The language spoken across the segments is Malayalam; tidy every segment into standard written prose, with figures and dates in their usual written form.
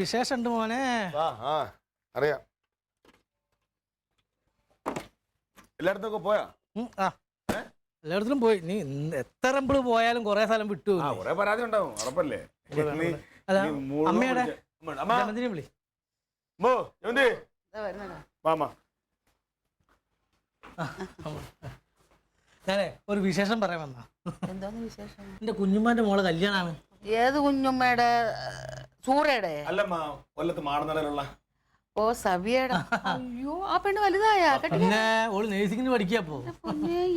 വിശേഷം ഉണ്ട് മോനെ. അറിയാം. എല്ലായിടത്തൊക്കെ പോയാ? എല്ലായിടത്തും പോയി. നീ എത്ര എമ്പിള് പോയാലും കൊറേ സ്ഥലം വിട്ടു. കൊറേ പരാതി ഉണ്ടാവും. ഉറപ്പല്ലേ? അമ്മയുടെ വിളി. ഞാനേ ഒരു വിശേഷം പറയാൻ വന്ന. എന്താന്ന് വിശേഷം? എന്റെ കുഞ്ഞുമ്മാന്റെ മോളെ കല്യാണാണ്. ഏത് കുഞ്ഞുമ്മയുടെ? സൂറയുടെ? അല്ലമ്മ, കൊല്ലത്ത് മാടനടയിലുള്ള. ഓ, സവിയുടെ. അയ്യോ, ആ പെണ്ണ് വലുതായ? പിന്നെ ഓള് നേഴ്സിംഗിന് പഠിക്കപ്പോ.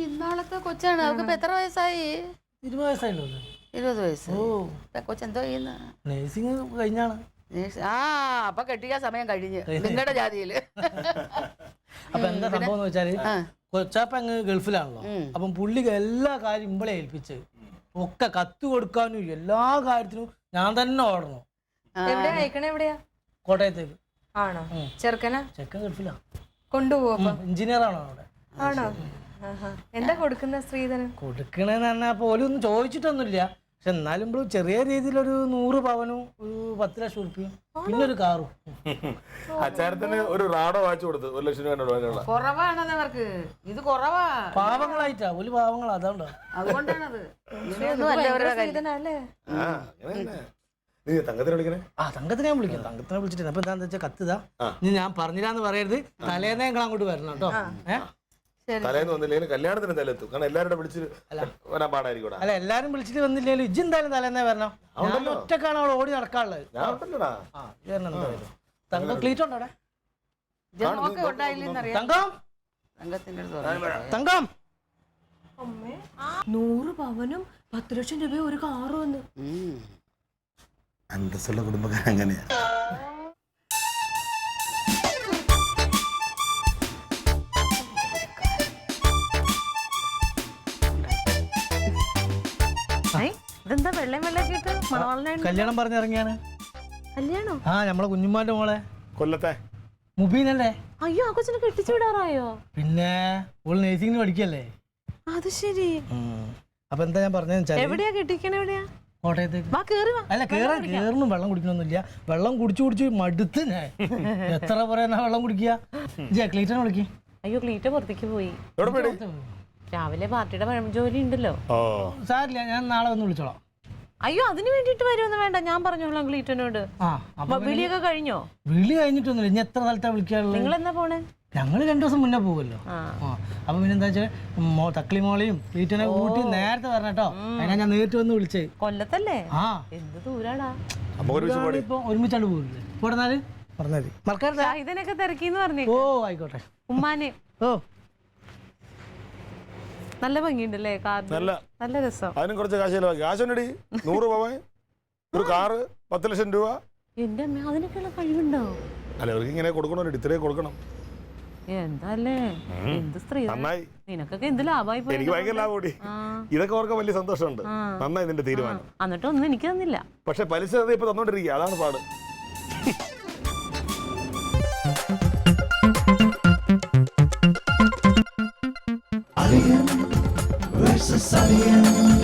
ഇന്നാളത്തെ കൊച്ചാണ്. അവൾക്ക് ഇപ്പൊ എത്ര വയസ്സായി? 20 വയസ്സായല്ലോ. 20 വയസ്സ്. ഓ, കൊച്ചെന്തോ ചെയ്യുന്ന? നേഴ്സിംഗ് കഴിഞ്ഞാണ്. അപ്പൊ കെട്ടിക്കാൻ സമയം കഴിഞ്ഞ് നിങ്ങളുടെ ജാതിയില്. അപ്പൊ എന്താ സംഭവം എന്ന് വെച്ചാല്, കൊച്ചാപ്പ അങ്ങ് ഗൾഫിലാണല്ലോ. അപ്പം പുള്ളിക്ക് എല്ലാ കാര്യം ഇമ്പളെ ഏൽപ്പിച്ച് ഒക്കെ കത്ത് കൊടുക്കാനും എല്ലാ കാര്യത്തിനും ഞാൻ തന്നെ ഓടണം. കോട്ടയത്തേക്ക്. ആണോ? ചെറുക്കനാ? ചെക്കൻ ഗൾഫിലാ. കൊണ്ടുപോകും. എഞ്ചിനീയർ ആണോ അവിടെ? ആണോ? എന്താ കൊടുക്കുന്ന സ്ത്രീധനം? കൊടുക്കണേന്ന് പറഞ്ഞാൽ പോലും ഒന്നും ചോദിച്ചിട്ടൊന്നുമില്ല. പക്ഷെ എന്നാലും ചെറിയ രീതിയിലൊരു 100 പവനും ഒരു 10 ലക്ഷം ഉറുപ്പിയും പിന്നെ ഒരു കാറും. അച്ചാരത്തിന് ഒരു റാഡോ വാങ്ങിച്ചു കൊടുത്തു 1 ലക്ഷം രൂപ. കുറവാണത് അവർക്ക്. ഇത് കുറവാ. പാവങ്ങളായിട്ടാ ഒരു പാവങ്ങൾ. അതുകൊണ്ടാ. അതുകൊണ്ടാണത്. തങ്കത്തിനെ വിളിക്കണേ. തങ്കത്തിനെ ഞാൻ വിളിക്കാം. തങ്കത്തിനെ വിളിച്ചിട്ട് അപ്പൊ എന്താന്ന് വെച്ചാൽ കത്തുതാ. ഞാൻ പറഞ്ഞില്ലാന്ന് പറയരുത്. തലേന്നേ നിങ്ങൾ അങ്ങോട്ട് വരണം കേട്ടോ. തലേന്ന് വന്നില്ലെങ്കിൽ കല്യാണത്തിന് തലേത്തും. കാരണം എല്ലാവരുടെ വിളിച്ച് വരാൻ പാടായിരിക്കും. അല്ല, എല്ലാരും വിളിച്ചിട്ട് വന്നില്ലേലും ഇജ്ജ് എന്തായാലും തലേന്നേ വരണം. ഞാൻ ഒറ്റക്കാണ് അവൾ ഓടി നടക്കാനുള്ളത്. തങ്കം ക്ലീറ്റ് ഉണ്ടോ അവിടെ? തങ്കം 100 പവനും 10 ലക്ഷം രൂപ ഒരു കാറ് വന്നു. അന്തസ്സുള്ള കുടുംബക്കാർ അങ്ങനെയാ. ഇതെന്താ വെള്ളം വെള്ളക്കിട്ട് കല്യാണം പറഞ്ഞിറങ്ങിയാണ്. കല്യാണോ? നമ്മളെ കുഞ്ഞുമ്മാന്റെ മോളെ. കൊല്ലത്തെ മുബീനല്ലേ? അയ്യോ, ആ കൊച്ചിനെ കെട്ടിച്ചു വിടാറായോ? പിന്നെ ഓള് നേഴ്സിംഗിന് പഠിക്കല്ലേ. അത് ശരി. അപ്പൊ എന്താ ഞാൻ പറഞ്ഞ, എവിടെയാ കെട്ടിക്കണ? എവിടെയാ? കോട്ടയത്തേക്ക്. അല്ല, കേറുന്നു. വെള്ളം കുടിക്കണമൊന്നുമില്ല. വെള്ളം കുടിച്ചു മടുത്ത് ഞാൻ. എത്ര പറയാ വെള്ളം കുടിക്കുക. ക്ലീറ്റനെ വിളിക്ക്. അയ്യോ, ക്ലീറ്റ പുറത്തേക്ക് പോയി. രാവിലെ പാർട്ടിയുടെ ജോലി ഉണ്ടല്ലോ. സാരില്ല, ഞാൻ നാളെ വന്ന് വിളിച്ചോളാം. അയ്യോ, അതിന് വേണ്ടിട്ട് വരുമൊന്നും വേണ്ട. ഞാൻ പറഞ്ഞോളാം ക്ലീറ്റനോട്. വിളിയൊക്കെ കഴിഞ്ഞോ? വിളി കഴിഞ്ഞിട്ടൊന്നുമില്ല. ഇനി എത്ര സ്ഥലത്താ വിളിക്കാറുള്ളത്? നിങ്ങൾ എന്നാ പോണേ? ഞങ്ങള് 2 ദിവസം മുന്നേ പോകുമല്ലോ. അപ്പൊ പിന്നെ എന്താ വെച്ചാൽ തക്കളി മോളെയും ക്ലീറ്റനെ കൂട്ടി നേരത്തെ വരണട്ടോ. അതിനാ ഞാൻ നേരിട്ട് വന്ന് വിളിച്ചേ. കൊല്ലത്തല്ലേ? എന്ത് ദൂരാടാ. ഇപ്പൊ ഒരുമിച്ചാണ്ട് പോകില്ലേ? പോടുന്നാല് പറഞ്ഞാല് മറക്കാറില്ല. ഇതിനൊക്കെ തിരക്കിന്ന് പറഞ്ഞു. ഓ, ആയിക്കോട്ടെ. ഉമ്മാനെ. ഓ, നല്ല ഭംഗിയുണ്ടല്ലേ? നല്ല രസം. അതിനും കുറച്ച് കാശുണ്ടടി. 100 പവൻ, ഒരു കാറ്, 10 ലക്ഷം രൂപ. എന്റെ അമ്മ, അതിനൊക്കെയുള്ള കഴിവുണ്ടോ? അല്ല, അവർക്ക് ഇങ്ങനെ കൊടുക്കണോ? ഇത്രയും കൊടുക്കണം. എന്താല്ലേ, എന്ത് സ്ത്രീ. നിനക്കൊക്കെ എന്ത് ലാഭമായി പോയി. എനിക്ക് ഭയങ്കര ലാഭം കൂടി. ഇതൊക്കെ ഓർക്കാൻ വലിയ സന്തോഷമുണ്ട്. നന്നായി ഇതിന്റെ തീരുമാനം. എന്നിട്ടൊന്നും എനിക്ക് തന്നില്ല. പക്ഷെ പലിശ ഇപ്പൊ തന്നോണ്ടിരിക്കുക. അതാണ് പാട്. Alien versus Alien.